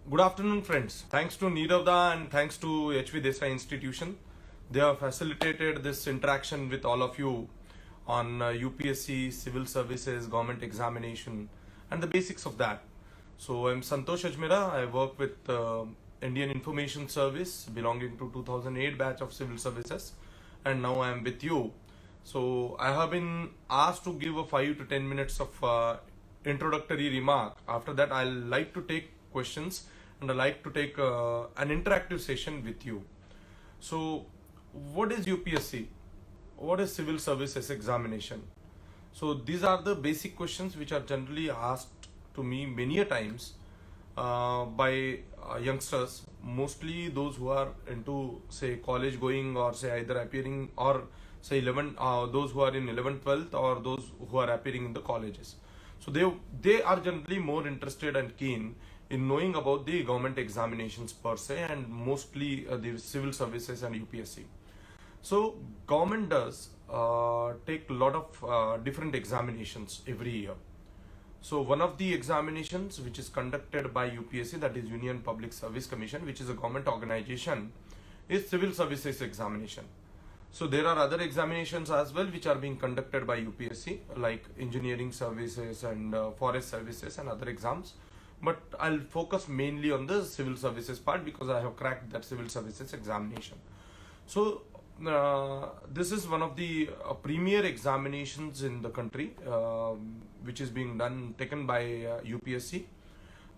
Good afternoon, friends. Thanks to Niravda and thanks to HV Desai Institution, they have facilitated this interaction with all of you on UPSC, civil services, government examination, and the basics of that. So I'm Santosh Ajmera. I work with Indian Information Service, belonging to 2008 batch of civil services, and now I am with you. So I have been asked to give a 5 to 10 minutes of introductory remark. After that, I'll like to take questions and I like to take an interactive session with you. So, what is UPSC? What is Civil Services Examination? So, these are the basic questions which are generally asked to me many a times by youngsters, mostly those who are into say college going or say either appearing or say 11 those who are in 11th 12th or those who are appearing in the colleges. So they are generally more interested and keen in knowing about the government examinations per se, and mostly the civil services and UPSC. So government does take a lot of different examinations every year. So one of the examinations which is conducted by UPSC, that is Union Public Service Commission, which is a government organization, is civil services examination. So there are other examinations as well which are being conducted by UPSC, like engineering services and forest services and other exams. But I'll focus mainly on the civil services part because I have cracked that civil services examination. So this is one of the premier examinations in the country, which is being taken by UPSC.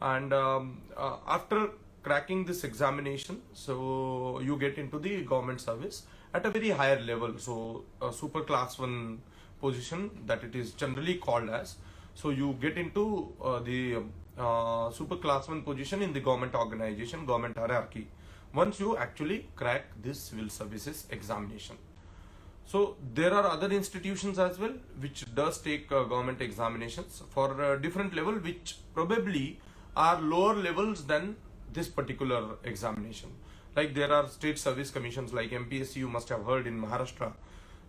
And after cracking this examination, so you get into the government service at a very higher level. So super class 1 position, that it is generally called as. So you get into the super class 1 position in the government organization, government hierarchy, once you actually crack this civil services examination. So there are other institutions as well which does take government examinations for a different level, which probably are lower levels than this particular examination. Like there are state service commissions like MPSC, you must have heard, in Maharashtra,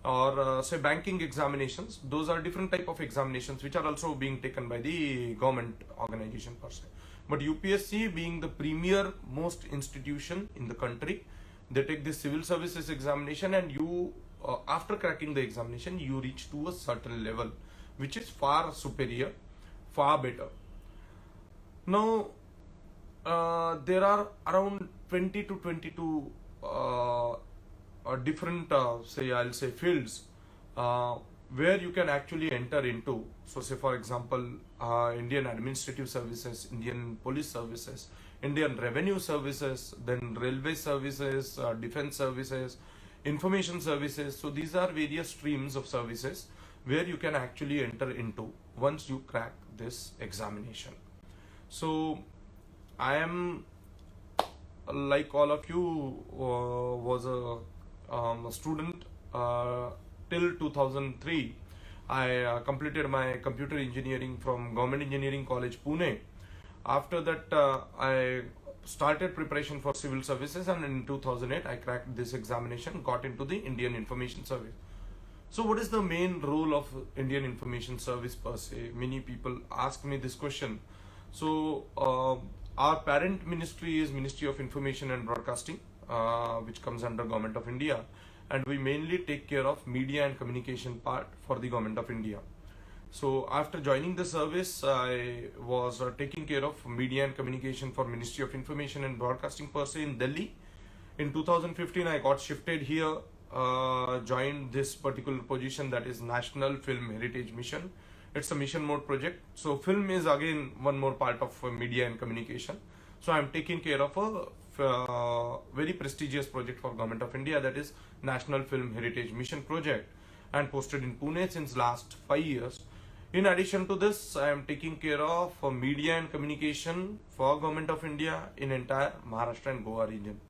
or say banking examinations. Those are different type of examinations which are also being taken by the government organization per se. But UPSC being the premier most institution in the country, they take this civil services examination, and you after cracking the examination you reach to a certain level which is far superior, far better. Now there are around 20 to 22 different I'll say fields where you can actually enter into. So say for example Indian Administrative Services, Indian Police Services, Indian Revenue Services, then Railway Services, Defense Services, Information Services. So these are various streams of services where you can actually enter into once you crack this examination. So I am, like all of you, was a student till 2003. I completed my computer engineering from Government Engineering College, Pune. After that, I started preparation for civil services, and in 2008, I cracked this examination, got into the Indian Information Service. So what is the main role of Indian Information Service per se? Many people ask me this question. So our parent ministry is Ministry of Information and Broadcasting, which comes under Government of India, and we mainly take care of media and communication part for the Government of India. So after joining the service, I was taking care of media and communication for Ministry of Information and Broadcasting per se in Delhi. In 2015, I got shifted here, joined this particular position, that is National Film Heritage Mission. It's a mission mode project. So film is again one more part of media and communication. So I'm taking care of a very prestigious project for Government of India, that is National Film Heritage Mission project, and posted in Pune since last 5 years. In addition to this, I am taking care of media and communication for Government of India in entire Maharashtra and Goa region.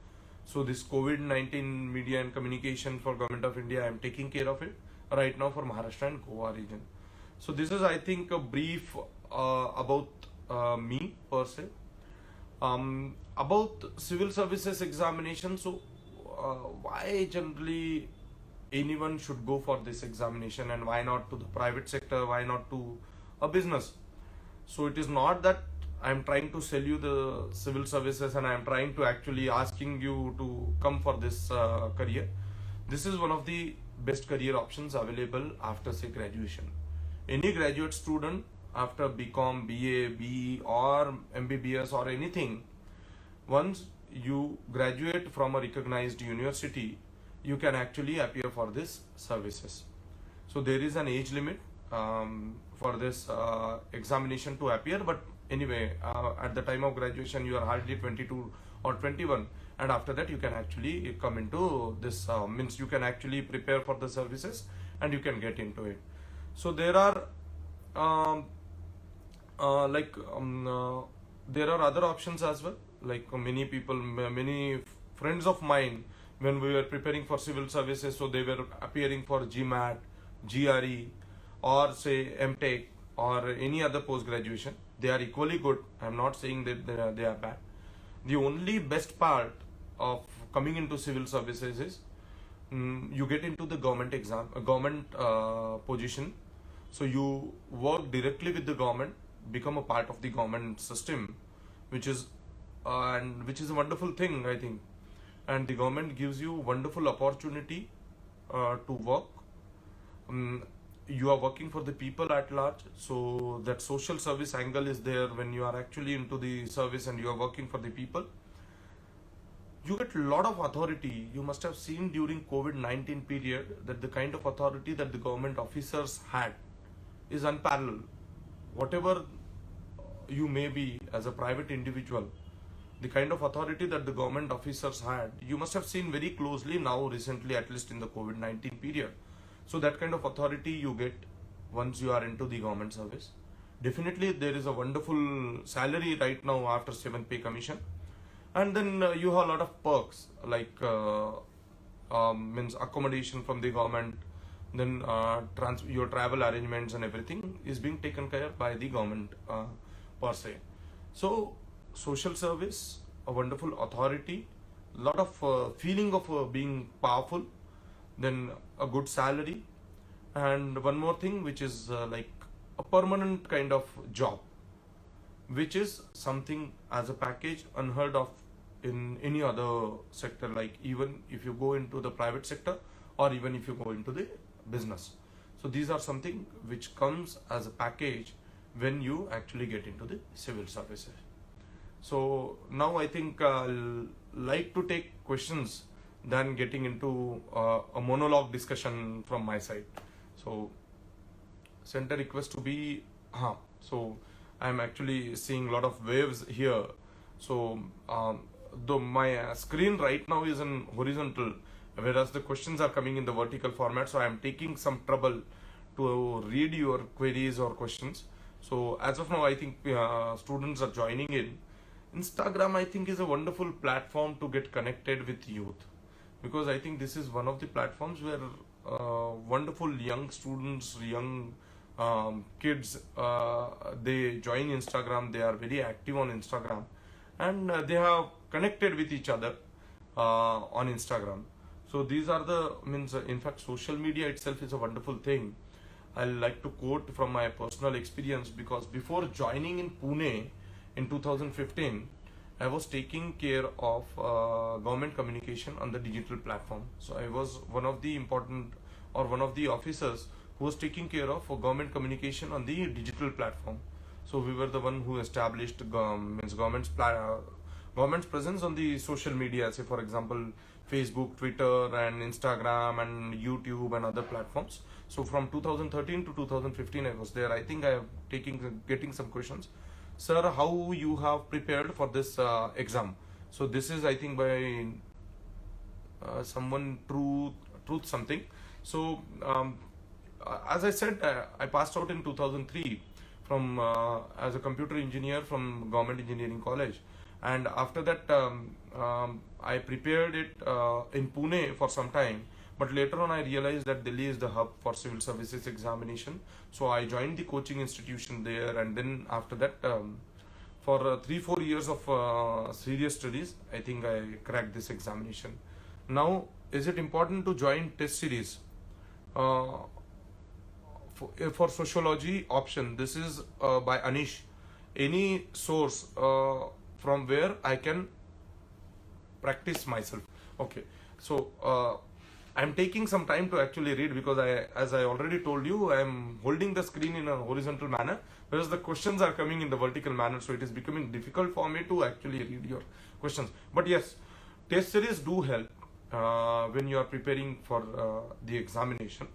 So this COVID-19 media and communication for Government of India, I am taking care of it right now for Maharashtra and Goa region. So this is, I think, a brief about me per se. About civil services examination. So why generally anyone should go for this examination, and why not to the private sector, why not to a business? So it is not that I'm trying to sell you the civil services, and I'm trying to actually asking you to come for this career. This is one of the best career options available after say graduation. Any graduate student after BCom, BA, BE or MBBS or anything, once you graduate from a recognized university, you can actually appear for this services. So there is an age limit for this examination to appear, but anyway, at the time of graduation you are hardly 22 or 21, and after that you can actually come into this means you can actually prepare for the services and you can get into it. So there are um, there are other options as well, like many people, many friends of mine, when we were preparing for civil services, so they were appearing for GMAT, GRE, or say MTech or any other post graduation. They are equally good. I'm not saying that they are bad. The only best part of coming into civil services is you get into the government exam, government position. So you work directly with the government, become a part of the government system, which is and which is a wonderful thing, I think. And the government gives you wonderful opportunity to work. You are working for the people at large, so that social service angle is there when you are actually into the service and you are working for the people. You get a lot of authority. You must have seen during COVID-19 period that the kind of authority that the government officers had is unparalleled. Whatever you may be as a private individual, the kind of authority that the government officers had, you must have seen very closely now recently, at least in the COVID-19 period. So that kind of authority you get once you are into the government service. Definitely there is a wonderful salary right now after 7th pay commission, and then you have a lot of perks like means accommodation from the government, then your travel arrangements and everything is being taken care by the government per se. So social service, a wonderful authority, lot of feeling of being powerful, then a good salary, and one more thing which is like a permanent kind of job, which is something as a package unheard of in any other sector, like even if you go into the private sector or even if you go into the business. So these are something which comes as a package when you actually get into the civil services. So now I think I'll like to take questions than getting into a monologue discussion from my side. So sent a request to be so I'm actually seeing a lot of waves here. So though my screen right now is in horizontal, whereas the questions are coming in the vertical format, so I'm taking some trouble to read your queries or questions. So as of now, I think students are joining in. Instagram, I think, is a wonderful platform to get connected with youth, because I think this is one of the platforms where wonderful young students, young kids, they join Instagram. They are very active on Instagram, and they have connected with each other on Instagram. So these are the means. In fact, social media itself is a wonderful thing. I like to quote from my personal experience, because before joining in Pune in 2015, I was taking care of government communication on the digital platform. So I was one of the important or one of the officers who was taking care of government communication on the digital platform. So we were the one who established government's presence on the social media, say for example Facebook, Twitter and Instagram and YouTube and other platforms. So from 2013 to 2015 I was there. I think I am getting some questions. Sir, how you have prepared for this exam? So this is, I think, by someone truth something. So as I said, I passed out in 2003 from as a computer engineer from Government Engineering College, and after that I prepared it in Pune for some time. But later on I realized that Delhi is the hub for civil services examination. So I joined the coaching institution there, and then after that for 3-4 years of serious studies, I think I cracked this examination. Now, is it important to join test series? For sociology option, this is by Anish. any source from where I can practice myself. Okay, so I'm taking some time to actually read because as I already told you, I'm holding the screen in a horizontal manner, whereas the questions are coming in the vertical manner, so it is becoming difficult for me to actually read your questions. But yes, test series do help when you are preparing for the examination.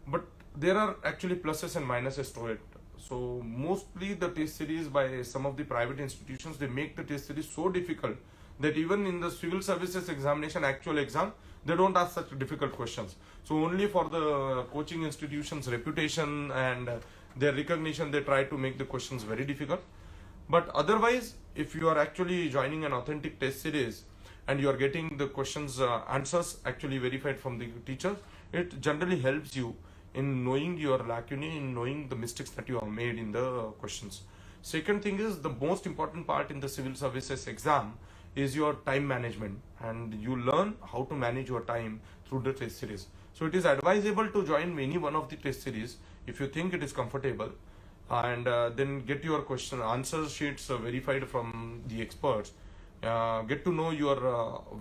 But there are actually pluses and minuses to it. So mostly the test series by some of the private institutions, they make the test series so difficult that even in the civil services examination, actual exam, they don't ask such difficult questions. So only for the coaching institutions reputation and their recognition, they try to make the questions very difficult. But otherwise, if you are actually joining an authentic test series and you are getting the questions answers actually verified from the teachers, it generally helps you in knowing your lacunae, in knowing the mistakes that you have made in the questions. Second thing is, the most important part in the civil services exam is your time management, and you learn how to manage your time through the test series. So it is advisable to join any one of the test series if you think it is comfortable, and then get your question answer sheets verified from the experts, get to know your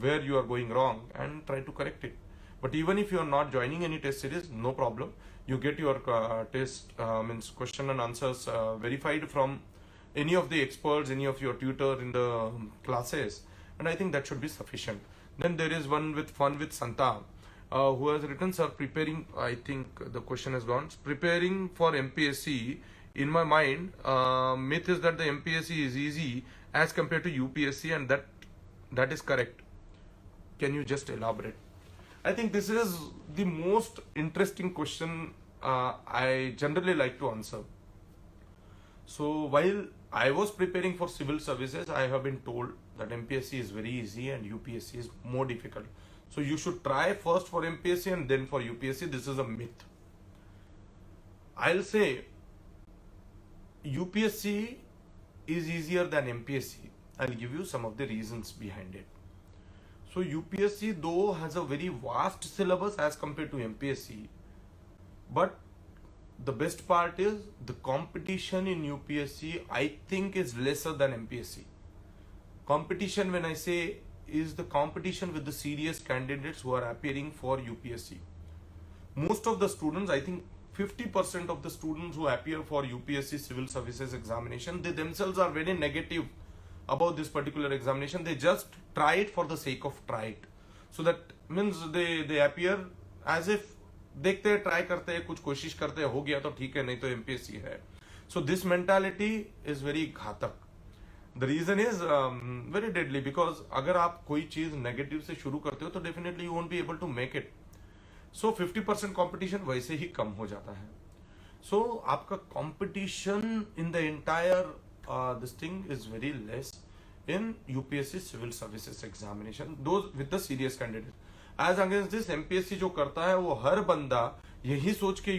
where you are going wrong and try to correct it. But even if you are not joining any test series, no problem, you get your test means question and answers verified from any of the experts, any of your tutor in the classes, and I think that should be sufficient. Then there is one with Fun with Santa, who has written, sir, preparing, I think the question has gone, preparing for MPSC. In my mind, myth is that the MPSC is easy as compared to UPSC, and that is correct. Can you just elaborate? I think this is the most interesting question I generally like to answer. So while I was preparing for civil services, I have been told that MPSC is very easy and UPSC is more difficult. So you should try first for MPSC and then for UPSC. This is a myth. I'll say UPSC is easier than MPSC. I'll give you some of the reasons behind it. So UPSC though has a very vast syllabus as compared to MPSC, but the best part is the competition in UPSC I think is lesser than MPSC. Competition, when I say, is the competition with the serious candidates who are appearing for UPSC. Most of the students, I think 50% of the students who appear for UPSC civil services examination, they themselves are very negative about this particular examination. They just try it for the sake of try it. So that means they appear as if देखते हैं, try करते हैं, कुछ कोशिश करते हैं, हो गया तो ठीक है, नहीं तो एमपीएससी है. So this mentality is very घातक. The reason is very deadly, because अगर आप कोई चीज नेगेटिव से शुरू करते हो तो definitely you won't be able to make it. So 50% competition वैसे ही कम हो जाता है. सो आपका competition in the entire this thing is very less in UPSC civil services examination, those with the serious candidates. As against this, MPSC जो करता है वो हर बंदा यही सोच के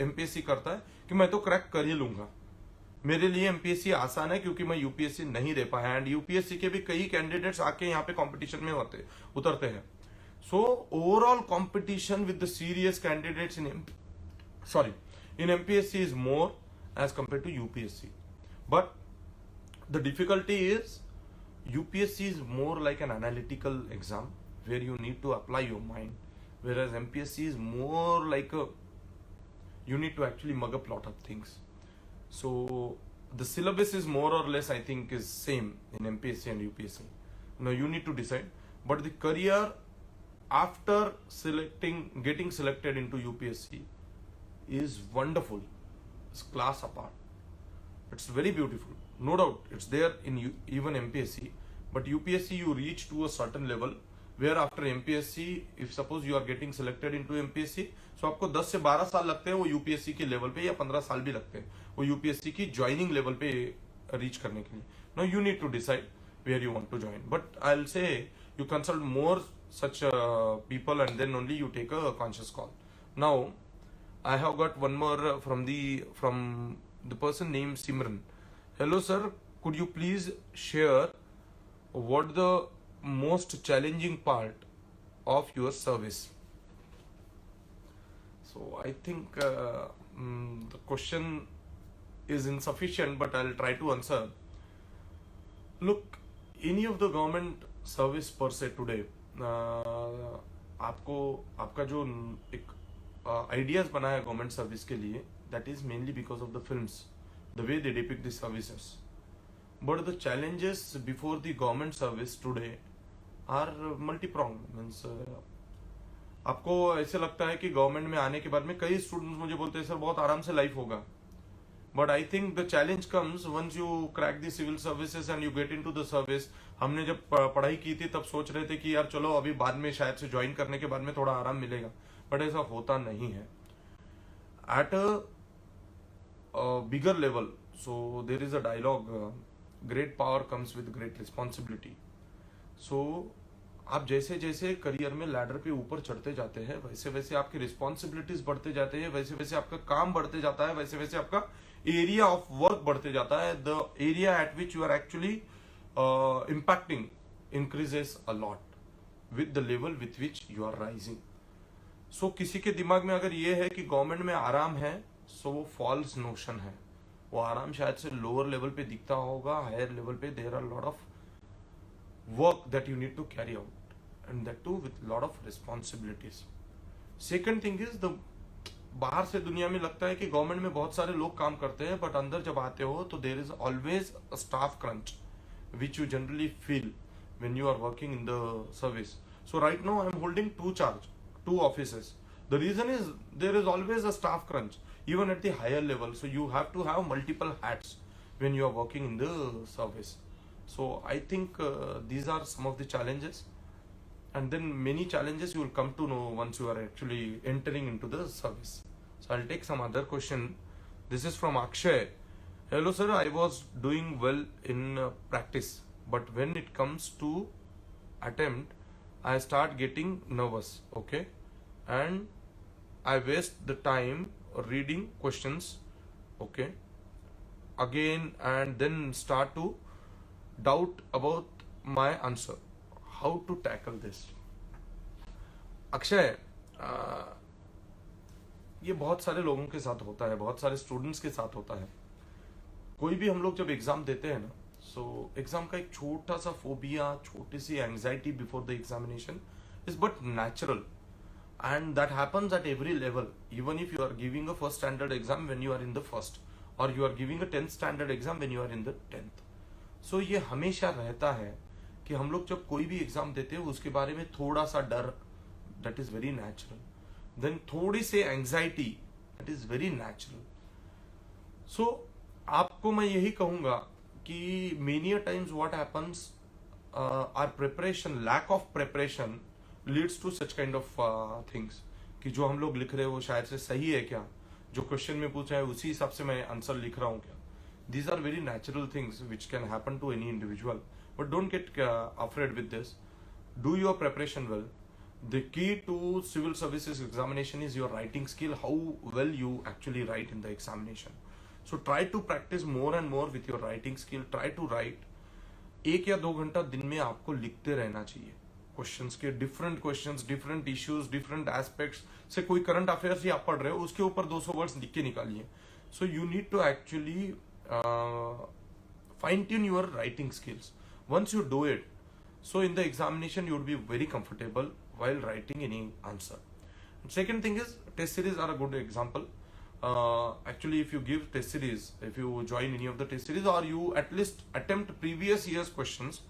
MPSC करता है कि मैं तो क्रैक कर ही लूंगा, मेरे लिए MPSC आसान है क्योंकि मैं UPSC नहीं दे पाया. एंड UPSC के भी कई कैंडिडेट्स आके यहाँ पे कंपटीशन में उतरते हैं. So overall competition with the serious candidates in MPSC is more as compared to UPSC. But the difficulty is UPSC is more like an analytical exam where you need to apply your mind, whereas MPSC is more like you need to actually mug up lot of things. So the syllabus is more or less, I think, is same in MPSC and UPSC. Now you need to decide, but the career after getting selected into UPSC is wonderful. It's class apart. It's very beautiful. No doubt, it's there in even MPSC, but UPSC you reach to a certain level where after MPSC, if suppose you are getting selected into MPSC, so आपको 10 से 12 साल लगते हैं वो UPSC के level पे, या 15 साल भी लगते हैं वो UPSC की ज्वाइनिंग लेवल पे रीच करने के लिए. Now you need to decide where you want to join, but I'll say you consult more such people and then only you take a conscious call. Now I have got one more from the person named Simran. Hello sir, could you please share what the most challenging part of your service? So I think the question is insufficient, but I'll try to answer. Look, any of the government service per se today, आपको आपका जो एक ideas बना है government service के लिए, that is mainly because of the films, the way they depict the services. But the challenges before the government service today are multi-pronged. Means आपको ऐसे लगता है कि गवर्नमेंट में आने के बाद में कई स्टूडेंट्स मुझे बोलते हैं सर बहुत आराम से लाइफ होगा, but I think the challenge comes once you crack the civil services and you get into the service. हमने जब पढ़ाई की थी तब सोच रहे थे कि यार चलो अभी बाद में शायद से ज्वाइन करने के बाद में थोड़ा आराम मिलेगा, बट ऐसा होता नहीं है. At a bigger level, so there is a dialogue, great power comes with great responsibility. So आप जैसे जैसे करियर में लैडर पे ऊपर चढ़ते जाते हैं वैसे वैसे आपकी रिस्पॉन्सिबिलिटीज बढ़ते जाते हैं, वैसे वैसे आपका काम बढ़ते जाता है, वैसे वैसे आपका एरिया ऑफ वर्क बढ़ते जाता है. The area at which you are actually impacting increases a lot with the level with which you are rising. So किसी के दिमाग में अगर ये है कि गवर्नमेंट में आराम है, सो वो फॉल्स नोशन है. वो आराम शायद से लोअर लेवल पे दिखता होगा, हायर लेवल पे there are lot of work that you need to carry out, and that too with lot of responsibilities. Second thing is the बाहर से दुनिया में लगता है कि गवर्नमेंट में बहुत सारे लोग काम करते हैं, बट अंदर जब आते हो तो there is always a staff crunch which you generally feel when you are working in the service. So right now I am holding two offices. The reason is there is always a staff crunch even at the higher level, so you have to have multiple hats when you are working in the service. So I think these are some of the challenges, and then many challenges you will come to know once you are actually entering into the service. So I'll take some other question. This is from Akshay. Hello sir, I was doing well in practice, but when it comes to attempt, I start getting nervous, okay, and I waste the time reading questions, okay, again, and then start to doubt about my answer. How to tackle this? Akshay, ये बहुत सारे लोगों के साथ होता है, बहुत सारे स्टूडेंट्स के साथ होता है. कोई भी हम लोग जब एग्जाम देते हैं ना, सो एग्जाम का एक छोटा सा फोबिया, छोटी सी anxiety before the examination is but natural, and that happens at every level. Even if you are giving a first standard exam when you are in the first, or you are giving a 10th standard exam when you are in the 10th. So ये हमेशा रहता है कि हम लोग जब कोई भी एग्जाम देते हैं उसके बारे में थोड़ा सा डर, that is very natural. Then थोड़ी सी anxiety, that is very natural. So आपको मैं यही कहूँगा कि many a times what happens, our preparation, lack of preparation leads to such kind of things, कि जो हम लोग लिख रहे हैं वो शायद से सही है क्या, जो क्वेश्चन में पूछा है उसी हिसाब से मैं आंसर लिख रहा हूँ क्या. These are very natural things which can happen to any individual, but don't get afraid with this. Do your preparation well. The key to civil services examination is your writing skill, how well you actually write in the examination. So try to practice more and more with your writing skill. Try to write 1 या 2 घंटा दिन में आपको लिखते रहना चाहिए. Questions के different questions, different issues, different aspects से कोई करंट अफेयर्स ही आप पढ़ रहे हो उसके ऊपर 200 वर्ड्स लिख के निकालिए. So you need to actually fine tune your writing skills. Once you do it, so in the examination you would be very comfortable while writing any answer. Second thing is test series are a good example. Actually if you give test series, if you join any of the test series, or you at least attempt previous years questions,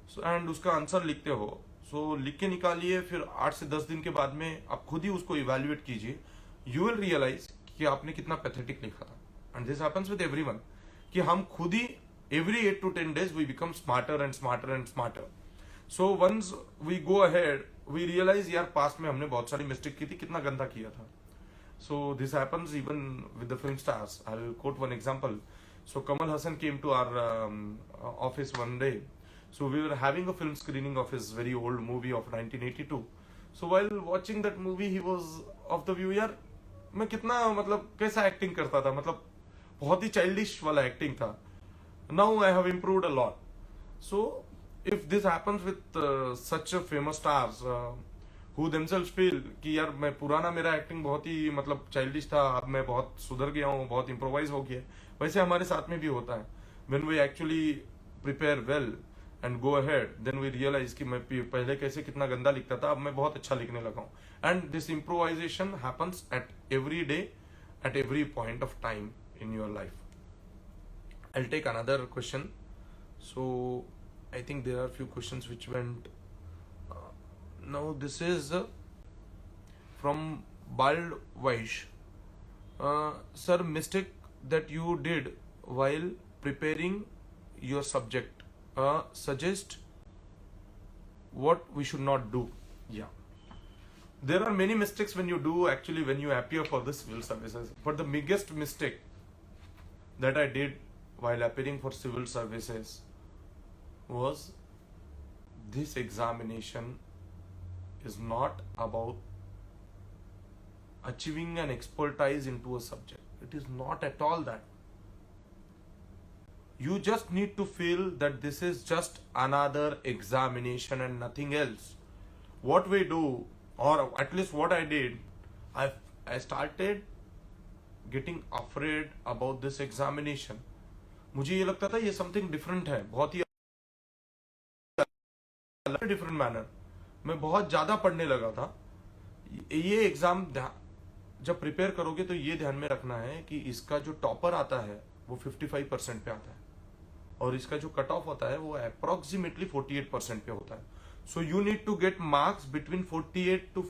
so and उसका answer लिखते हो, so लिख के निकालिए, फिर 8 से 10 दिन के बाद में आप खुद ही उसको इवेल्युएट कीजिए. You will realize कि आपने कितना पैथेटिक लिखा था. And this happens with everyone, कि हम खुद ही every 8 to 10 days we become smarter and smarter and smarter. So once we go ahead, we realize यार पास्ट में हमने बहुत सारी मिस्टेक की थी, कितना गंदा किया था. So this happens even with the film stars. I'll quote one example. So Kamal Hassan came to our office one day. So we were having a film screening of his very old movie of 1982. So while watching that movie, he was of the view, यार मैं कितना मतलब कैसा acting करता था, मतलब बहुत ही childish वाला एक्टिंग था. Now I have improved a lot. So if this happens with such a famous stars, who themselves feel कि यार मैं पुराना मेरा एक्टिंग बहुत ही मतलब चाइल्डिश था, अब मैं बहुत सुधर गया हूँ, बहुत इम्प्रोवाइज हो गया है. वैसे हमारे साथ में भी होता है. when we actually prepare well and go ahead, then we realize कि मैं पहले कैसे कितना गंदा लिखता था, अब मैं बहुत अच्छा लिखने लगा हूँ. And this improvisation happens at every day, at every point of time in your life. I'll take another question. So I think there are few questions which went. Now this is from Bald Weish. Sir, mistake that you did while preparing your subject. Suggest what we should not do. Yeah. There are many mistakes when you do actually when you appear for the civil services. But the biggest mistake that I did while appearing for civil services was this examination is not about achieving an expertise into a subject. It is not at all that. You just need to feel that this is just another examination and nothing else. What we do, or at least what I did, I started getting afraid about this examination. मुझे ये लगता था ये something different है, बहुत ही different manner. मैं बहुत ज्यादा पढ़ने लगा था. ये एग्जाम जब प्रिपेयर करोगे तो ये ध्यान में रखना है कि इसका जो टॉपर आता है वो 55% पे आता है और इसका जो कट ऑफ होता है वो अप्रोक्सीमेटली 48% पे होता है. So you need to get marks between 48 to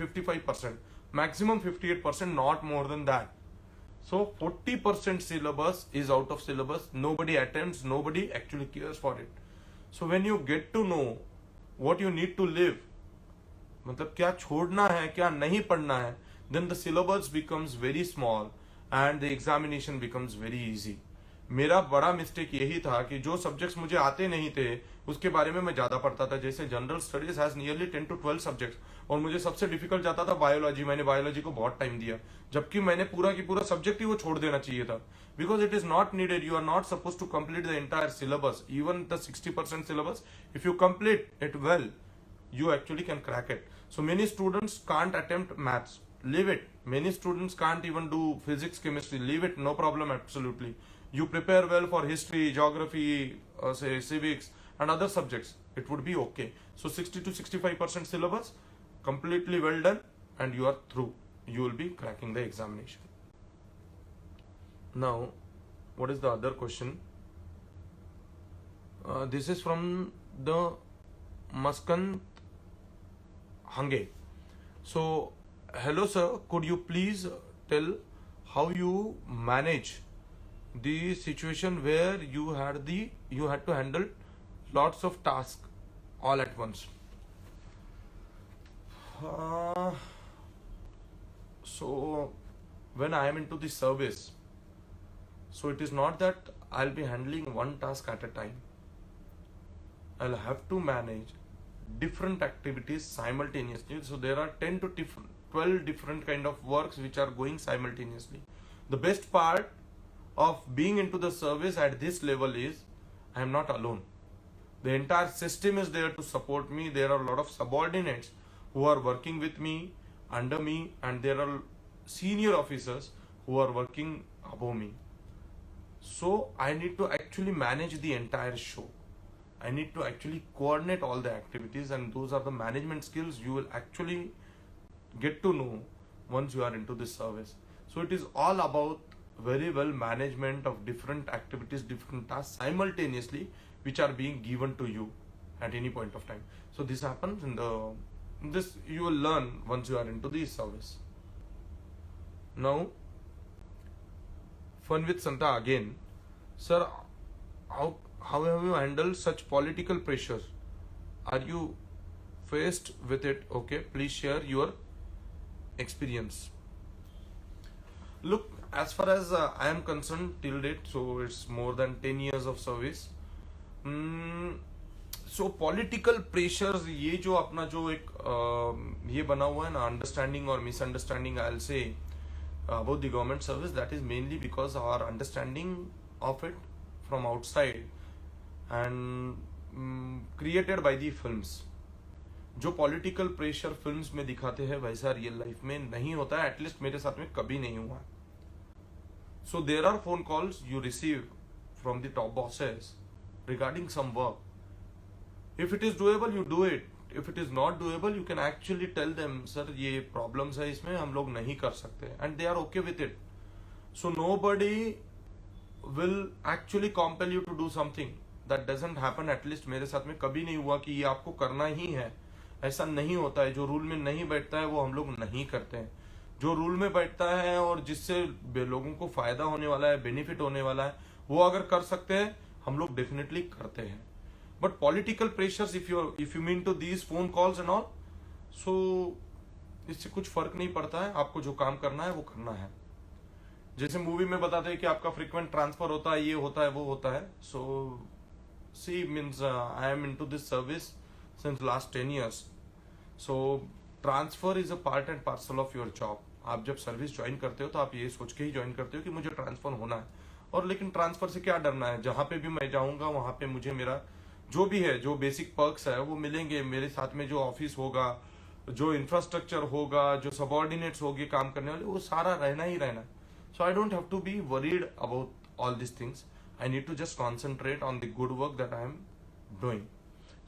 55%, maximum 58%, not more than that. So 40% syllabus is out of syllabus. Nobody attempts, nobody actually cares for it. So when you get to know what you need to live, मतलब क्या छोड़ना है क्या नहीं पढ़ना है, then the syllabus becomes very small and the examination becomes very easy. मेरा बड़ा मिस्टेक यही था कि जो सब्जेक्ट्स मुझे आते नहीं थे उसके बारे में मैं ज्यादा पढ़ता था. जैसे general studies has nearly 10 to 12 subjects और मुझे सबसे डिफिकल्ट जाता था बायोलॉजी. मैंने बायोलॉजी को बहुत टाइम दिया जबकि मैंने पूरा की पूरा सब्जेक्ट ही वो छोड़ देना चाहिए था. Because it is not needed. You are not suppose to complete the entire syllabus, even the 60% syllabus. If you complete it well you actually can crack it. So many students can't attempt maths, leave it. Many students can't even do physics, chemistry, leave it, no problem, absolutely. You prepare well for history, geography, say civics and other subjects, it would be okay. So 60 to 65% syllabus, completely well done and you are through. You will be cracking the examination. Now, what is the other question? This is from the Muskan Hange. So, hello sir, could you please tell how you manage the situation where you had to handle lots of tasks all at once? So when I am into the service, so it is not that I'll be handling one task at a time. I'll have to manage different activities simultaneously. So there are 10 to 12 different kind of works which are going simultaneously. The best part of being into the service at this level is I am not alone. The entire system is there to support me. There are a lot of subordinates who are working with me, under me, and there are senior officers who are working above me. So I need to actually manage the entire show. I need to actually coordinate all the activities, and those are the management skills you will actually get to know once you are into this service. So it is all about very well management of different activities, different tasks simultaneously which are being given to you at any point of time. So this happens this you will learn once you are into this service. Now, Fun with Santa again. Sir, how have you handled such political pressures? Are you faced with it? Okay, please share your experience. Look, as far as I am concerned till date, so it's more than 10 years of service. So political pressures, ये जो अपना जो एक ये बना हुआ है ना understanding or misunderstanding, I'll say about the government service, that is mainly because our understanding of it from outside and created by the films. जो पॉलिटिकल प्रेशर फिल्म्स में दिखाते हैं वैसा रियल लाइफ में नहीं होता है, एटलीस्ट मेरे साथ में कभी नहीं हुआ। So there are phone calls you receive from the top bosses regarding some work. If it is doable you do it, if it is not doable you can actually tell them sir ये problems है इसमें, हम लोग नहीं कर सकते, and they are okay with it. So nobody will actually compel you to do something that doesn't happen. At least मेरे साथ में कभी नहीं हुआ कि ये आपको करना ही है, ऐसा नहीं होता है। जो रूल में नहीं बैठता है वो हम लोग नहीं करते हैं, जो रूल में बैठता है और जिससे लोगों को फायदा होने वाला है, बेनिफिट होने वाला है, वो अगर कर सकते हैं हम लोग डेफिनेटली करते हैं। But political pressures if you mean to these phone calls and all, so इससे कुछ फर्क नहीं पड़ता है। आपको जो काम करना है वो करना है। जैसे मूवी में बताते हैं कि आपका फ्रीक्वेंट ट्रांसफर होता है, ये होता है, वो होता है। So see means I am into this service since last 10 years। So transfer is a part and parcel of your job. आप जब सर्विस ज्वाइन करते हो तो आप ये सोच के ही ज्वाइन करते हो कि मुझे ट्रांसफर होना है, और लेकिन ट्रांसफर से क्या डरना है, जहां पे भी मैं जाऊंगा वहां पे मुझे मेरा जो भी है, जो बेसिक पर्क्स है वो मिलेंगे। मेरे साथ में जो ऑफिस होगा, जो इंफ्रास्ट्रक्चर होगा, जो सबॉर्डिनेट्स होंगे काम करने वाले, वो सारा रहना ही रहना। So I don't have to be worried about all this things. I need to just concentrate on the good work that I am doing.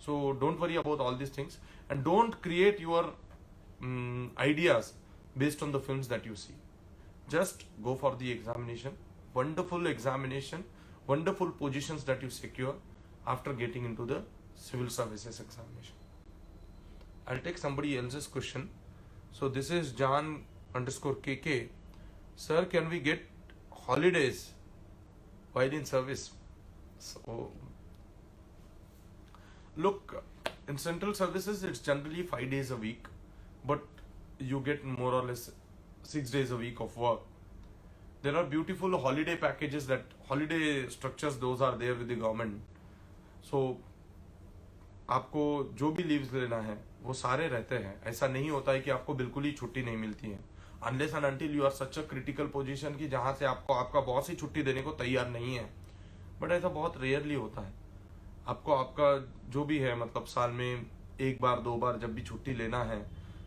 So don't worry about all these things, and don't create your ideas based on the films that you see. Just go for the examination, wonderful examination, wonderful positions that you secure after getting into the civil services examination. I'll take somebody else's question. So this is John_KK. Sir, can we get holidays while in service? So look, in central services it's generally 5 days a week, but you get more or less 6 days a week of work. There are beautiful holiday packages, that holiday structures, those are there with the government. So आपको जो भी leaves लेना है वो सारे रहते हैं। ऐसा नहीं होता है कि आपको बिल्कुल ही छुट्टी नहीं मिलती है, unless and until you are such a critical position कि जहां से आपको आपका बॉस ही छुट्टी देने को तैयार नहीं है। बट ऐसा बहुत रेयरली होता है। आपको आपका जो भी है, मतलब साल में 1 बार 2 बार जब भी छुट्टी लेना है,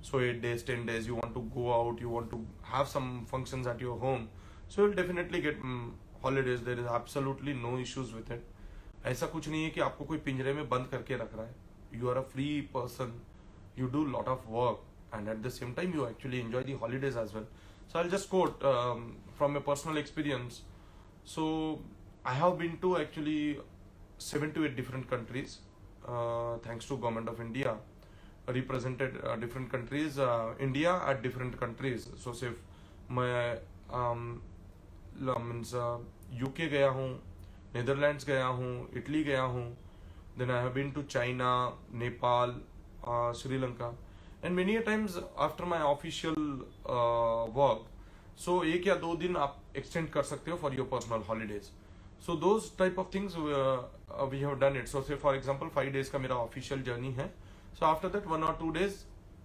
so 8 days 10 days, you want to go out, you want to have some functions at your home, so you will definitely get holidays. There is absolutely no issues with it. ऐसा कुछ नहीं है कि आपको कोई पिंजरे में बंद करके रख रहा है। You are a free person, you do lot of work, and at the same time you actually enjoy the holidays as well. So I'll just quote from a personal experience. So I have been to actually 7 to 8 different countries, thanks to Government of India, represented different countries, India at different countries. So say मैं means UK गया हूँ, Netherlands गया हूँ, Italy गया हूँ, then I have been to China, Nepal, Sri Lanka, and many a times after my official work, so 1 या 2 दिन आप extend कर सकते हो for your personal holidays. So those type of things we have done it. So say for example 5 days का मेरा official journey है, so after that 1 or 2 days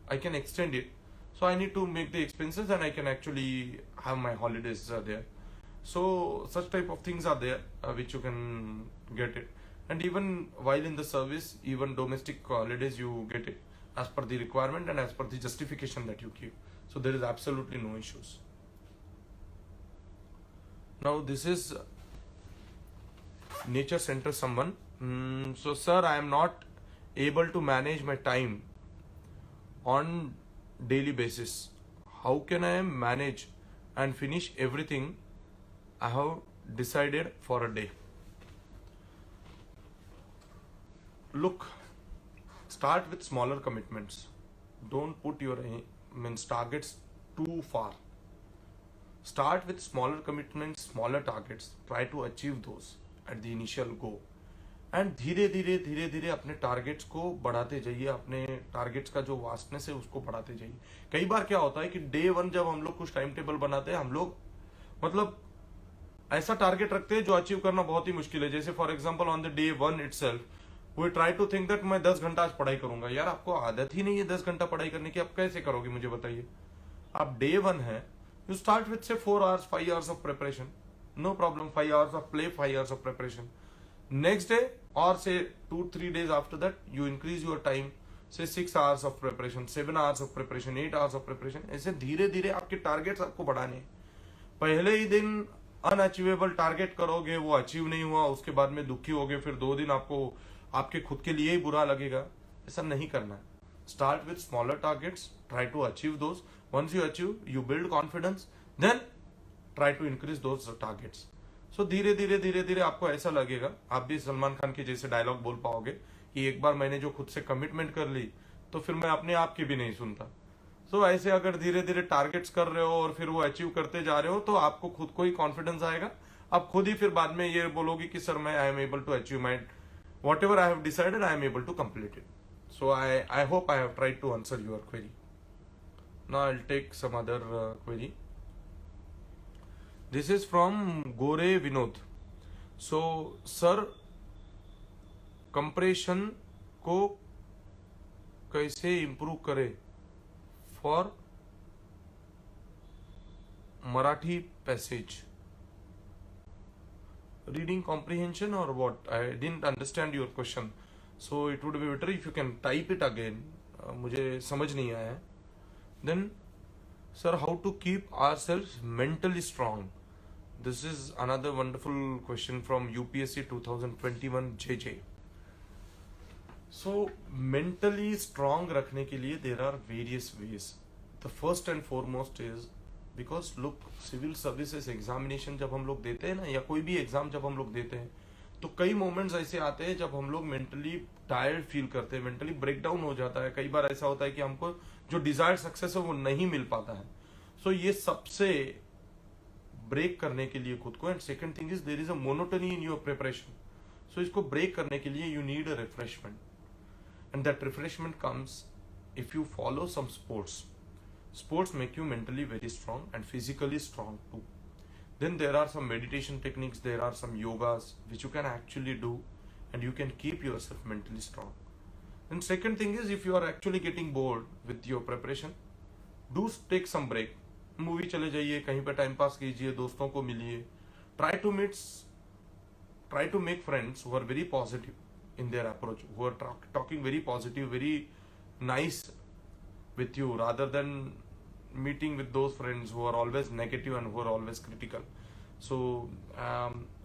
I can extend it. So I need to make the expenses and I can actually have my holidays there. So such type of things are there which you can get it. And even while in the service, even domestic holidays you get it as per the requirement and as per the justification that you give. So there is absolutely no issues. Now this is nature center someone. So sir, I am not able to manage my time on daily basis. How can I manage and finish everything I have decided for a day? Look, start with smaller commitments. Don't put your targets too far. Start with smaller commitments, smaller targets. Try to achieve those at the initial go. And धीरे धीरे अपने targets को बढ़ाते जाइए। अपने targets का जो vastness है उसको बढ़ाते जाइए। कई बार क्या होता है कि डे 1 जब हम लोग कुछ टाइम टेबल बनाते हैं, हम लोग मतलब ऐसा टारगेट रखते हैं जो अचीव करना बहुत ही मुश्किल है। जैसे for example on the day 1 itself we try to think that मैं 10 घंटा आज पढ़ाई करूंगा। यार आपको आदत ही नहीं है 10 घंटा पढ़ाई करने की, आप कैसे करोगे मुझे बताइए। आप डे 1 है, यू स्टार्ट विथ से 4 hours 5 hours of preparation, no problem. 5 hours of play, 5 hours of preparation. Next day और से 2-3 days after that you increase your time, से 6 hours of preparation, 7 hours of preparation, 8 hours of preparation, ऐसे धीरे धीरे आपके targets आपको बढ़ाने हैं। पहले ही दिन अनअचीवेबल टारगेट करोगे, वो अचीव नहीं हुआ, उसके बाद में दुखी होगे, फिर 2 दिन आपको आपके खुद के लिए ही बुरा लगेगा। ऐसा नहीं करना है। Start with smaller targets, try to achieve those, once you achieve you build confidence, then try to increase those targets. So धीरे धीरे धीरे धीरे आपको ऐसा लगेगा, आप भी सलमान खान के जैसे डायलॉग बोल पाओगे कि एक बार मैंने जो खुद से कमिटमेंट कर ली तो फिर मैं अपने आप की भी नहीं सुनता। सो ऐसे अगर धीरे धीरे टारगेट्स कर रहे हो और फिर वो अचीव करते जा रहे हो तो आपको खुद को ही कॉन्फिडेंस आएगा। आप खुद ही फिर बाद में ये बोलोगे कि सर मैं I am able to achieve my whatever I have decided, I am able to complete it. So I hope I have tried to answer your query. Now I will take some other query. This is from Gore Vinod. So, sir, compression को कैसे improve करे for Marathi passage? Reading comprehension or what? I didn't understand your question. So, it would be better if you can type it again. मुझे समझ नहीं आया है. Then, sir, how to keep ourselves mentally strong? This is another wonderful question from UPSC 2021 JJ. So mentally strong रखने के लिए there are various ways. The first and foremost is because look, civil services examination जब हम लोग देते हैं ना, या कोई भी एग्जाम जब हम लोग देते हैं तो कई मोमेंट्स ऐसे आते हैं जब हम लोग मेंटली टायर्ड फील करते हैं, मेंटली ब्रेकडाउन हो जाता है। कई बार ऐसा होता है कि हमको जो डिजायर्ड सक्सेस है वो नहीं मिल पाता है। सो ये सबसे ब्रेक करने के लिए खुद को, and second thing is there is a monotony in your preparation. So इसको ब्रेक करने के लिए you need a refreshment, and that refreshment comes if you follow some sports. Sports make you mentally very strong and physically strong too. Then there are some meditation techniques, there are some yogas which you can actually do and you can keep yourself mentally strong. And second thing is, if you are actually getting bored with your preparation, do take some break. Movie चले जाइए, कहीं पे time pass कीजिए, दोस्तों को मिलिए. Try to make friends who are very positive in their approach, who are talking very positive, very nice with you, rather than meeting with those friends who are always negative and who are always critical. So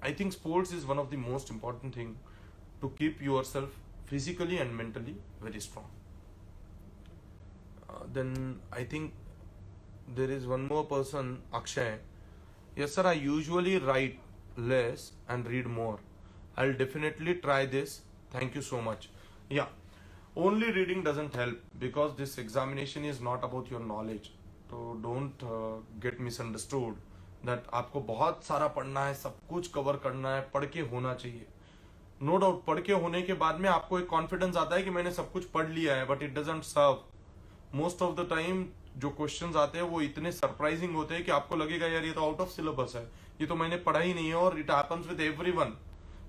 I think sports is one of the most important thing to keep yourself physically and mentally very strong. Then I think there is one more person, Akshay. Yes sir, I usually write less and read more. I'll definitely try this. Thank you so much. Yeah, only reading doesn't help because this examination is not about your knowledge. So don't get misunderstood that आपको बहुत सारा पढ़ना है, सब कुछ cover करना है, पढ़ के होना चाहिए. नो डाउट पढ़ के होने के बाद में आपको एक कॉन्फिडेंस आता है कि मैंने सब कुछ पढ़ लिया है, but it doesn't serve. Most of the time जो क्वेश्चंस आते हैं वो इतने सरप्राइजिंग होते हैं कि आपको लगेगा यार ये तो आउट ऑफ सिलेबस है, ये तो मैंने पढ़ा ही नहीं है. और it happens with everyone,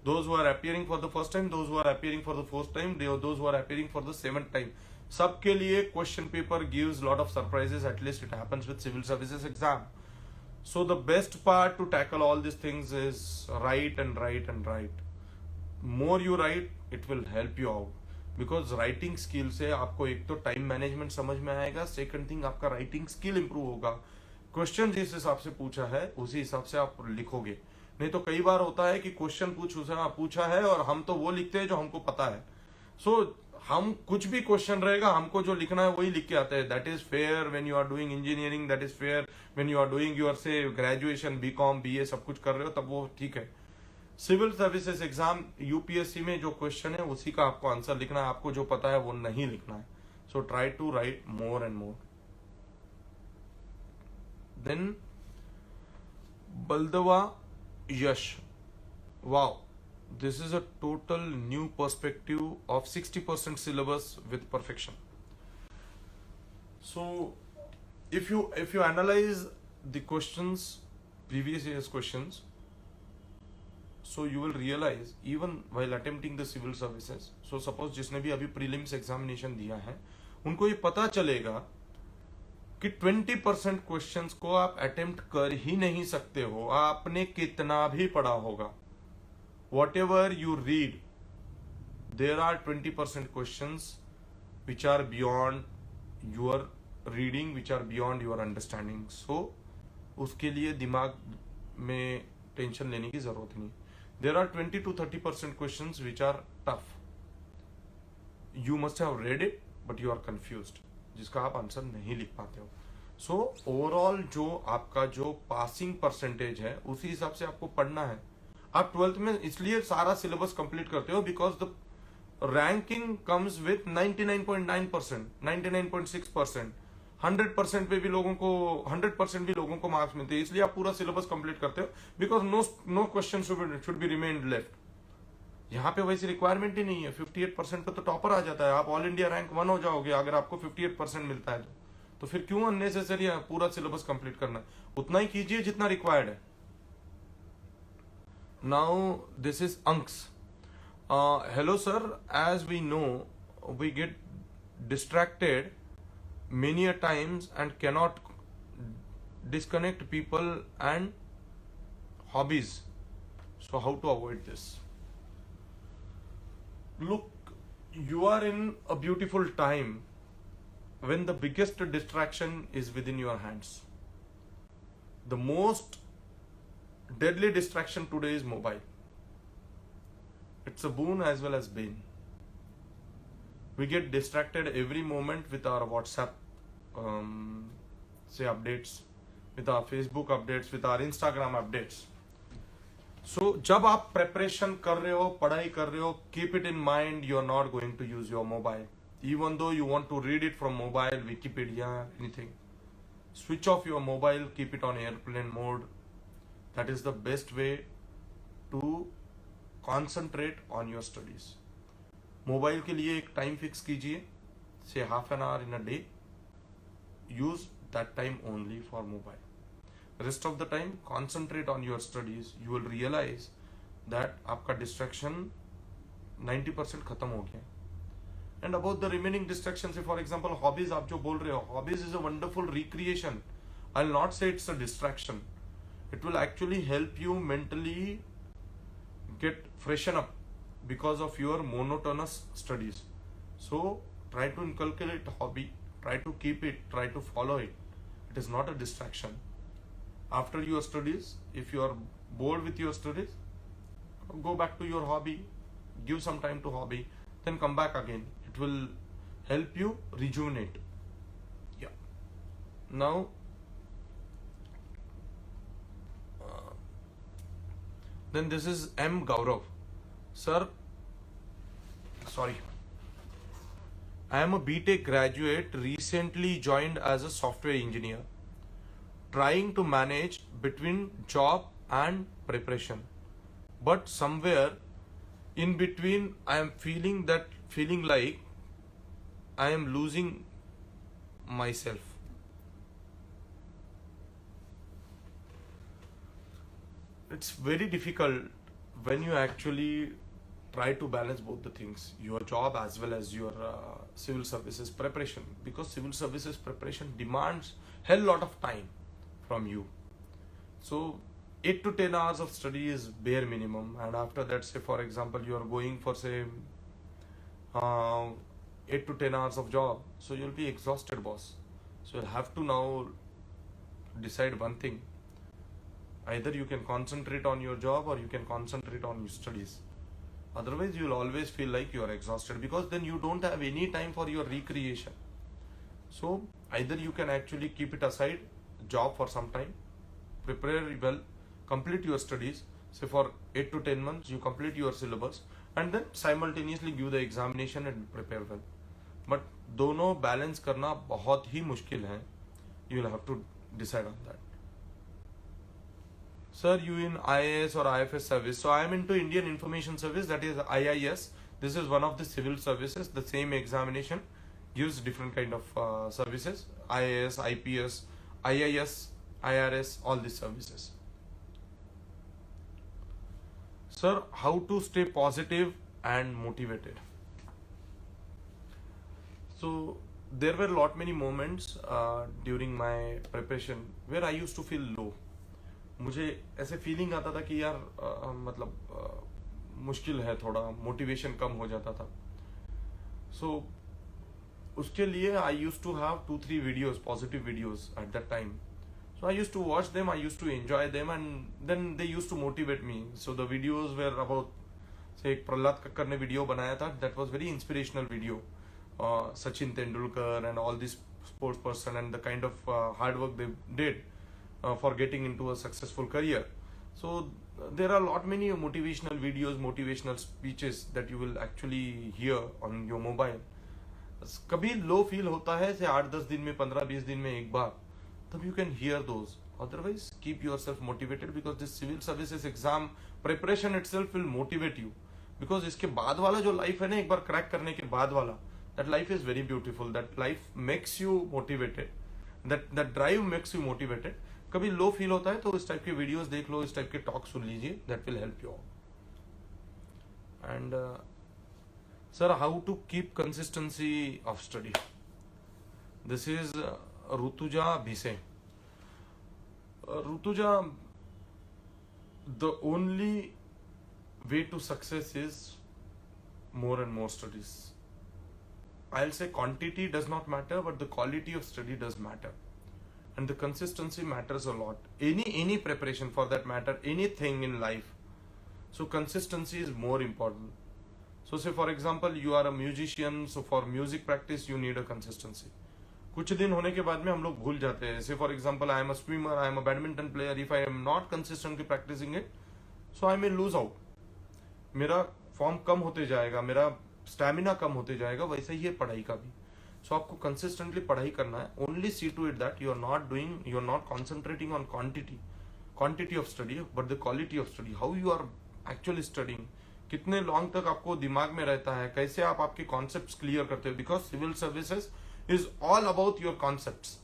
those who are appearing for the first time, those who are appearing for the fourth time, those who are appearing for the seventh time. सबके लिए question paper gives lot of surprises. At least it happens with civil services exam. So the best part to tackle all these things is write and write and write. More you write, it will help you out. Because writing skill से आपको एक तो time management समझ में आएगा, second thing आपका writing skill improve होगा. Question जिस हिसाब से पूछा है उसी हिसाब से आप लिखोगे. नहीं तो कई बार होता है कि क्वेश्चन पूछा है और हम तो वो लिखते हैं जो हमको पता है. सो हम कुछ भी क्वेश्चन रहेगा, हमको जो लिखना है वही लिख के आते हैं. That is fair when you are doing engineering, that is fair when you are doing your से ग्रेजुएशन, बीकॉम, बीए सब कुछ कर रहे हो, तब वो ठीक है. सिविल सर्विसेज एग्जाम यूपीएससी में जो क्वेश्चन है उसी का आपको आंसर लिखना है. आपको जो पता है वो नहीं लिखना है. So try to write more and more. Then बलदवा Yash, wow, this is a total new perspective of 60% syllabus with perfection. So if you analyze the questions, previous year's questions, so you will realize even while attempting the civil services, so suppose जिसने भी अभी prelims examination दिया है उनको ये पता चलेगा कि 20% क्वेश्चंस को आप अटेम्प्ट कर ही नहीं सकते हो, आपने कितना भी पढ़ा होगा. Whatever you read, there are 20% questions which are beyond your reading, which are beyond your understanding. So उसके लिए दिमाग में टेंशन लेने की जरूरत नहीं. There are 20 to 30% questions which are tough. You must have read it, but you are confused, जिसका आप आंसर नहीं लिख पाते हो. सो ओवरऑल जो आपका जो पासिंग परसेंटेज है उसी हिसाब से आपको पढ़ना है. आप 12th में इसलिए सारा सिलेबस कंप्लीट करते हो because the ranking comes with 99.9%, 99.6%, 100% पे भी लोगों को 100% भी लोगों को मार्क्स मिलते हैं. इसलिए आप पूरा सिलेबस कंप्लीट करते हो because no question should be remained left. यहाँ पे वैसी रिक्वायरमेंट ही नहीं है. 58% पे तो टॉपर आ जाता है. आप ऑल इंडिया रैंक 1 हो जाओगे अगर आपको 58% मिलता है तो फिर क्यों अननेसेसरी है पूरा सिलेबस कंप्लीट करना. उतना ही कीजिए जितना रिक्वायर्ड है. नाउ दिस इज अंक्स. Hello sir, as we know we get distracted many a times and cannot disconnect people and hobbies. So how to avoid this? Look, you are in a beautiful time when the biggest distraction is within your hands. The most deadly distraction today is mobile. It's a boon as well as bane. We get distracted every moment with our WhatsApp say updates, with our Facebook updates, with our Instagram updates. So जब आप preparation कर रहे हो, पढ़ाई कर रहे हो, keep it in mind you are not going to use your mobile. Even though you want to read it from mobile, Wikipedia, anything. Switch off your mobile, keep it on airplane mode. That is the best way to concentrate on your studies. Mobile के लिए एक time fix कीजिए, say half an hour in a day. Use that time only for mobile. Rest of the time concentrate on your studies. You will realise that आपका distraction 90% खत्म हो गया. And about the remaining distraction, say for example hobbies आप जो बोल रहे हो, hobbies is a wonderful recreation. I will not say it's a distraction. इट will actually help you mentally get freshen up because of your monotonous studies. So try to inculcate hobby, try to keep it, try to follow it. It is not a distraction. After your studies, if you are bored with your studies, go back to your hobby, give some time to hobby, then come back again. It will help you rejuvenate. Yeah. Now then this is M. Gaurav. Sir, sorry. I am a BTech graduate, recently joined as a software engineer, trying to manage between job and preparation. But somewhere in between, I am feeling like I am losing myself. It's very difficult when you actually try to balance both the things, your job as well as your civil services preparation, because civil services preparation demands hell lot of time from you. So 8 to 10 hours of study is bare minimum, and after that, say for example you are going for say 8 to 10 hours of job, so you'll be exhausted, boss. So you'll have to now decide one thing. Either you can concentrate on your job or you can concentrate on your studies. Otherwise, you will always feel like you are exhausted, because then you don't have any time for your recreation. So either you can actually keep it aside, job for some time, prepare well, complete your studies. Say for 8 to 10 months, you complete your syllabus, and then simultaneously give the examination and prepare well. But दोनों balance करना बहुत ही मुश्किल है. You will have to decide on that. Sir, you in IAS or IFS service? So I am into Indian Information Service, that is IIS. This is one of the civil services. The same examination gives different kind of services. IAS, IPS, IIS, IRS, all these services. Sir, how to stay positive and motivated? So there were many moments during my preparation where I used to feel low. मुझे ऐसे feeling आता था कि यार मुश्किल है, थोड़ा motivation कम हो जाता था. सो उसके लिए I used to have 2-3 videos, positive videos at that time. So I used to watch them, I used to enjoy them, and then they used to motivate me. So the videos were about, say एक प्रहलाद कक्कर ने video बनाया था, that was very inspirational video. Sachin Tendulkar and all these sports person and the kind of hard work they did for getting into a successful career. So there are a lot many motivational videos, motivational speeches that you will actually hear on your mobile. कभी low feel होता है से 8-10 दिन में 15-20 दिन में एक बार, तब you can hear those. Otherwise keep yourself motivated because this civil services exam preparation itself will motivate you. Because इसके बाद वाला जो लाइफ है ना, एक बार क्रैक करने के बाद वाला, that life is very beautiful. That life makes you motivated, that drive makes you motivated. कभी लो फील होता है तो इस टाइप के वीडियोस देख लो, इस टाइप के टॉक सुन लीजिए, that will help you. And sir, how to keep consistency of study? This is Rutuja Bhise. Rutuja, the only way to success is more and more studies. I'll say quantity does not matter, but the quality of study does matter, and the consistency matters a lot. Any preparation for that matter, anything in life. So consistency is more important. So say for example you are a musician, so for music practice you need a consistency. कुछ दिन होने के बाद में हम लोग भूल जाते हैं. Say for example I am a swimmer, I am a badminton player. If I am not consistently practicing it, so I may lose out. मेरा फॉर्म कम होते जाएगा, मेरा स्टैमिना कम होते जाएगा. वैसे ही है पढ़ाई का भी. So आपको कंसिस्टेंटली पढ़ाई करना है. Only see to it that you are not concentrating on quantity of study, but the quality of study. How you are actually studying. कितने लॉन्ग तक आपको दिमाग में रहता है, कैसे आप आपके कॉन्सेप्ट्स क्लियर करते हो. Because civil services is all about your concepts,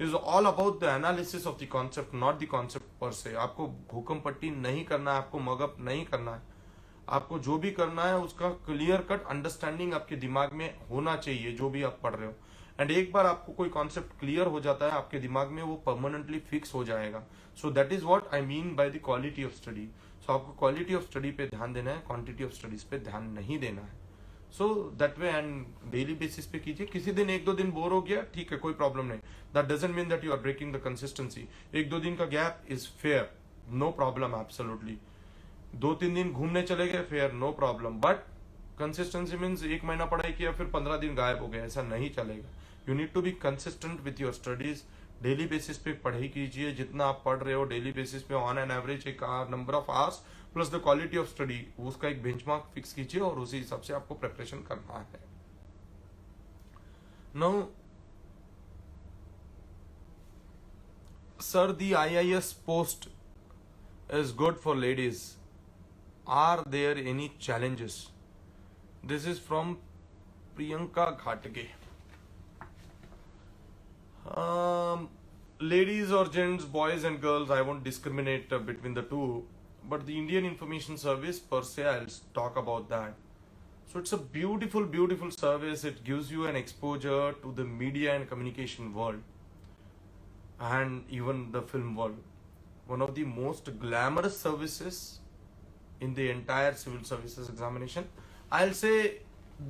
is all about the analysis of the concept, not the concept per se. आपको भूकंप पट्टी नहीं करना है, आपको मगअप नहीं करना है. आपको जो भी करना है उसका क्लियर कट अंडरस्टैंडिंग आपके दिमाग में होना चाहिए जो भी आप पढ़ रहे हो. एंड एक बार आपको कोई कॉन्सेप्ट क्लियर हो जाता है आपके दिमाग में, वो परमानेंटली फिक्स हो जाएगा. So that is what I mean by the quality of study. So आपको क्वालिटी ऑफ स्टडी पे ध्यान देना है, क्वांटिटी ऑफ स्टडीज पे ध्यान नहीं देना है. So that way and daily basis पे कीजिए. किसी दिन 1-2 दिन बोर हो गया, ठीक है, कोई प्रॉब्लम नहीं. That doesn't mean that you are breaking the consistency. 1-2 दिन का gap is fair, no problem, absolutely. 2-3 दिन घूमने चले गए, fair, no problem. But consistency means 1 महीना पढ़ाई किया फिर 15 दिन गायब हो गया, ऐसा नहीं चलेगा. You need to be consistent with your studies. Daily basis पे पढ़ाई कीजिए. जितना आप पढ़ रहे हो डेली बेसिस पे ऑन एन एवरेज एक number of hours plus the quality of study, उसका एक बेंचमार्क फिक्स कीजिए और उसी हिसाब से आपको प्रिपरेशन करना है. Now sir, the IIS post is good for ladies. Are there any challenges? This is from Priyanka Ghatge. Ladies or gents, boys and girls, I won't discriminate between the two, but the Indian Information Service per se, I'll talk about that. So it's a beautiful, beautiful service. It gives you an exposure to the media and communication world and even the film world. One of the most glamorous services in the entire civil services examination. I'll say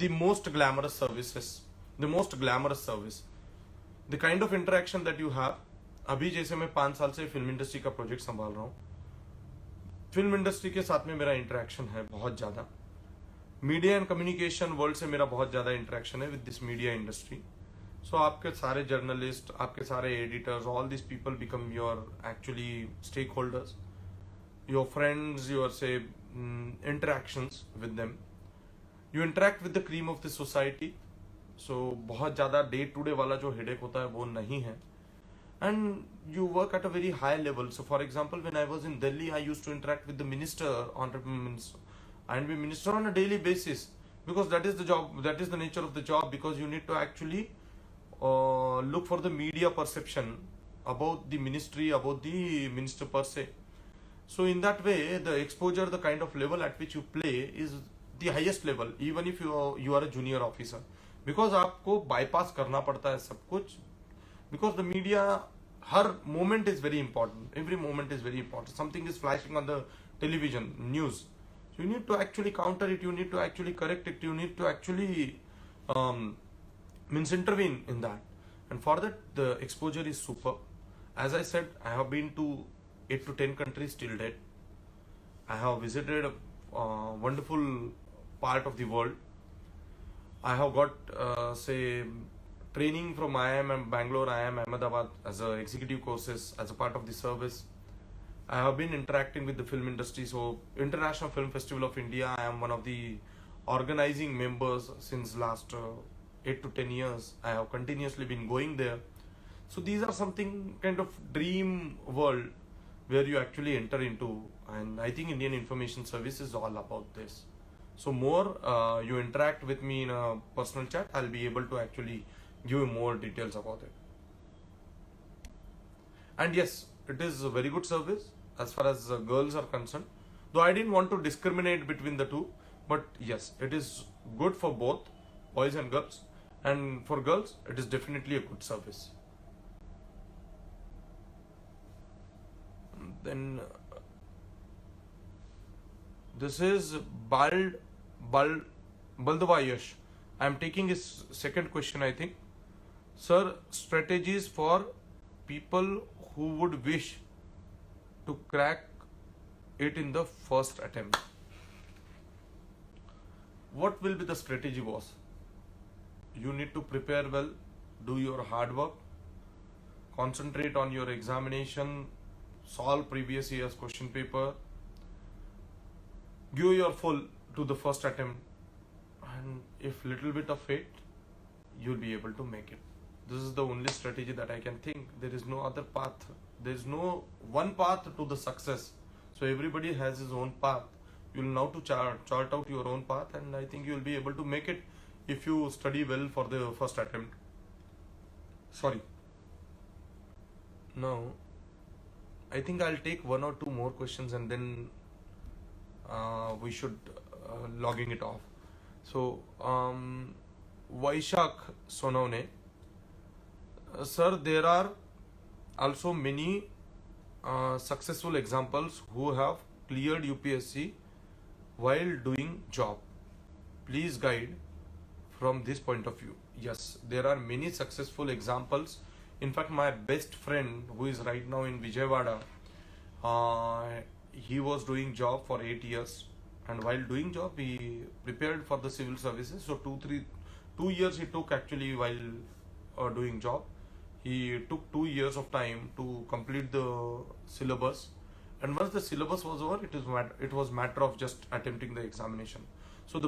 the most glamorous services, the most glamorous service. The kind of interaction that you have. अभी जैसे मैं 5 साल से film industry का project संभाल रहा हूँ, film industry के साथ में मेरा इंटरेक्शन है बहुत ज्यादा. मीडिया एंड कम्युनिकेशन वर्ल्ड से मेरा बहुत ज्यादा इंटरेक्शन है with this media industry. So आपके सारे जर्नलिस्ट, आपके सारे editors, all this people become your actually stakeholders, your friends, your say interactions with them. You interact with the cream of the society. So बहुत ज्यादा day to day वाला जो headache होता है वो नहीं है. And you work at a very high level. So for example when I was in Delhi, I used to interact with the minister and with minister on a daily basis, because that is the job, that is the nature of the job, because you need to actually look for the media perception about the ministry, about the minister per se. So in that way, the exposure, the kind of level at which you play is the highest level, even if you are a junior officer, because आपको bypass करना पड़ता है सब कुछ, because the media, her moment is very important, every moment is very important. Something is flashing on the television, news. So you need to actually counter it, you need to actually correct it, you need to actually means intervene in that. And for that, the exposure is super. As I said, I have been to 8 to 10 countries till date. I have visited a wonderful part of the world. I have got, say, training from IIM and Bangalore, IIM Ahmedabad as a executive courses as a part of the service. I have been interacting with the film industry. So, International Film Festival of India, I am one of the organizing members since last 8 to 10 years. I have continuously been going there. So, these are something kind of dream world where you actually enter into, and I think Indian Information Service is all about this. So more you interact with me in a personal chat, I'll be able to actually give you more details about it. And yes, it is a very good service as far as girls are concerned, though I didn't want to discriminate between the two, but yes, it is good for both boys and girls, and for girls it is definitely a good service. Then this is Baldavayash. I am taking his second question, I think. Sir, strategies for people who would wish to crack it in the first attempt. What will be the strategy, boss? You need to prepare well, do your hard work, concentrate on your examination, solve previous year's question paper, give your full to the first attempt, and if little bit of fate, you'll be able to make it. This is the only strategy that I can think. There is no other path. There is no one path to the success. So everybody has his own path. You'll now to chart out your own path, and I think you'll be able to make it if you study well for the first attempt. Sorry. Now, I think I'll take one or two more questions and then we should logging it off. So, Vaishak Sonone, sir, there are also many successful examples who have cleared UPSC while doing job. Please guide from this point of view. Yes, there are many successful examples. In fact, my best friend who is right now in Vijayawada, he was doing job for 8 years, and while doing job he prepared for the civil services. So 2 years he took actually while doing job. He took 2 years of time to complete the syllabus, and once the syllabus was over, it was matter of just attempting the examination. So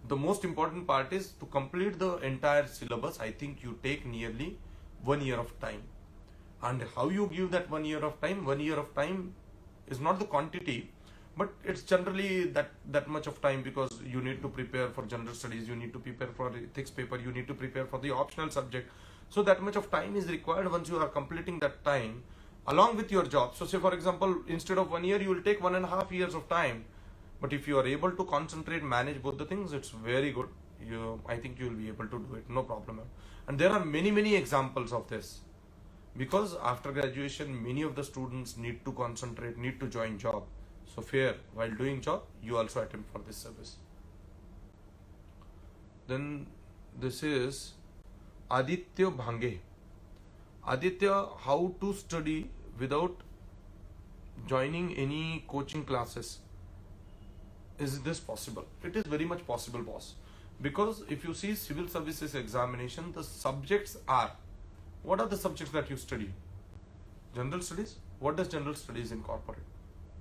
the most important part is to complete the entire syllabus. I think you take nearly 1 year of time. And how you give that 1 year of time? 1 year of time is not the quantity, but it's generally that much of time, because you need to prepare for general studies, you need to prepare for ethics paper, you need to prepare for the optional subject. So that much of time is required once you are completing that time along with your job. So say for example, instead of 1 year, you will take 1.5 years of time. But if you are able to concentrate, manage both the things, it's very good. I think you will be able to do it, no problem. And there are many examples of this, because after graduation, many of the students need to concentrate, need to join job. So fair, while doing job, you also attempt for this service. Then this is Aditya Bhange. Aditya, how to study without joining any coaching classes? Is this possible? It is very much possible, boss. Because if you see civil services examination, the subjects are, what are the subjects that you study? General studies. What does general studies incorporate?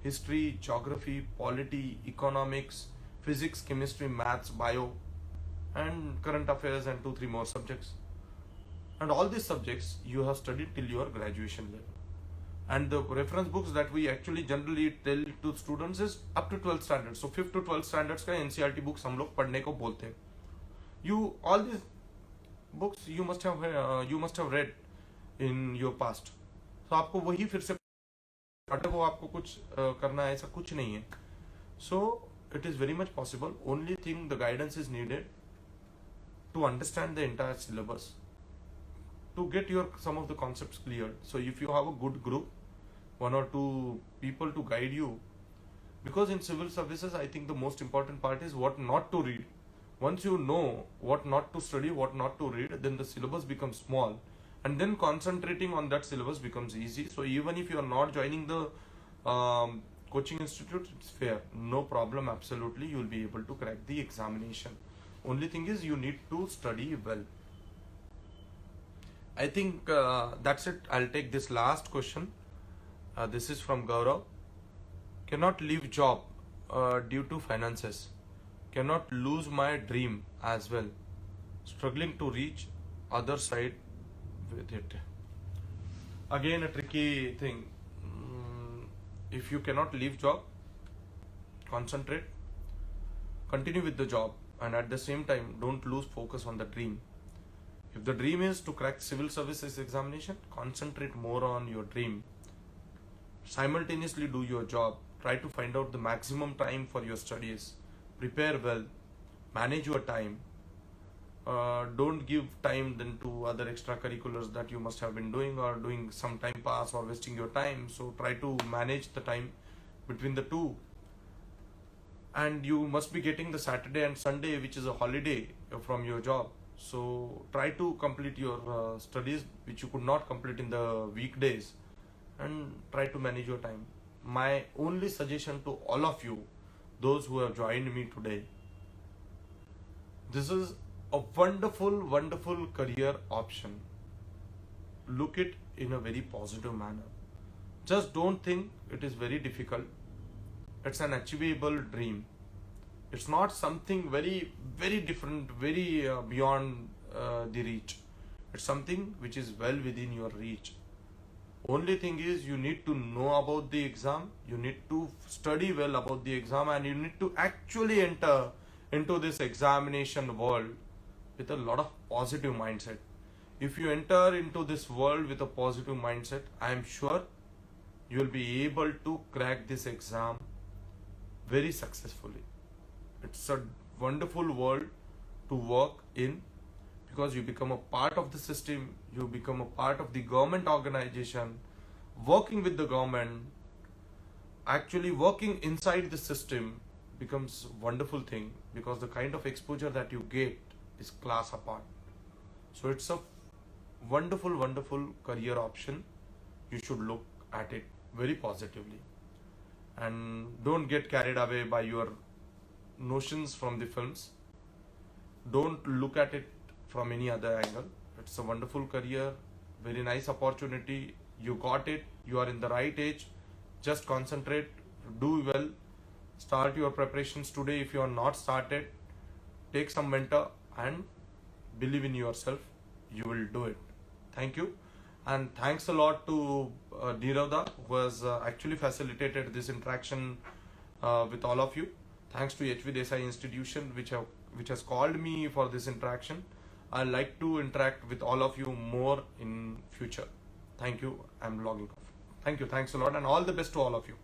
History, geography, polity, economics, physics, chemistry, maths, bio, and current affairs, and 2-3 more subjects. And all these subjects you have studied till your graduation level. And the reference books that we actually generally tell to students is up to 12th standard. So 5th to 12th standards का NCERT books हम लोग पढ़ने को बोलते हैं. All these books you must have read in your past. So आपको वही फिर से वो आपको कुछ करना है, ऐसा कुछ नहीं है. So it is very much possible. Only thing, the guidance is needed to understand the entire syllabus, to get some of the concepts cleared. So if you have a good group, 1 or 2 people to guide you, because in civil services, I think the most important part is what not to read, Once you know what not to study, what not to read, then the syllabus becomes small, and then concentrating on that syllabus becomes easy. So even if you are not joining the coaching institute, it's fair, no problem, absolutely, you will be able to crack the examination. Only thing is you need to study well. I think that's it. I'll take this last question. This is from Gaurav. Cannot leave job due to finances. Cannot lose my dream as well. Struggling to reach other side with it. Again, a tricky thing. If you cannot leave job, concentrate, continue with the job, and at the same time, don't lose focus on the dream. If the dream is to crack civil services examination, concentrate more on your dream. Simultaneously do your job. Try to find out the maximum time for your studies. Prepare well. Manage your time. Don't give time then to other extracurriculars that you must have been doing, or doing some time pass, or wasting your time. So try to manage the time between the two. And you must be getting the Saturday and Sunday, which is a holiday from your job. So try to complete your studies which you could not complete in the weekdays, and try to manage your time. My only suggestion to all of you, those who have joined me today, this is a wonderful career option. Look it in a very positive manner. Just don't think it is very difficult. It's an achievable dream. It's not something very different, very beyond the reach. It's something which is well within your reach. Only thing is you need to know about the exam, you need to study well about the exam, and you need to actually enter into this examination world with a lot of positive mindset. If you enter into this world with a positive mindset, I am sure you will be able to crack this exam very successfully. It's a wonderful world to work in, because you become a part of the system, you become a part of the government organization, working with the government, actually working inside the system becomes a wonderful thing, because the kind of exposure that you get is class apart. So it's a wonderful career option. You should look at it very positively, and don't get carried away by your notions from the films. Don't look at it from any other angle. It's a wonderful career, very nice opportunity. You got it, you are in the right age. Just concentrate, do well, start your preparations today. If you are not started, take some mentor and believe in yourself. You will do it. Thank you, and thanks a lot to Niravda, who has actually facilitated this interaction with all of you. Thanks to HV Desai Institution, which has called me for this interaction. I like to interact with all of you more in future. Thank you. I'm logging off. Thank you. Thanks a lot, and all the best to all of you.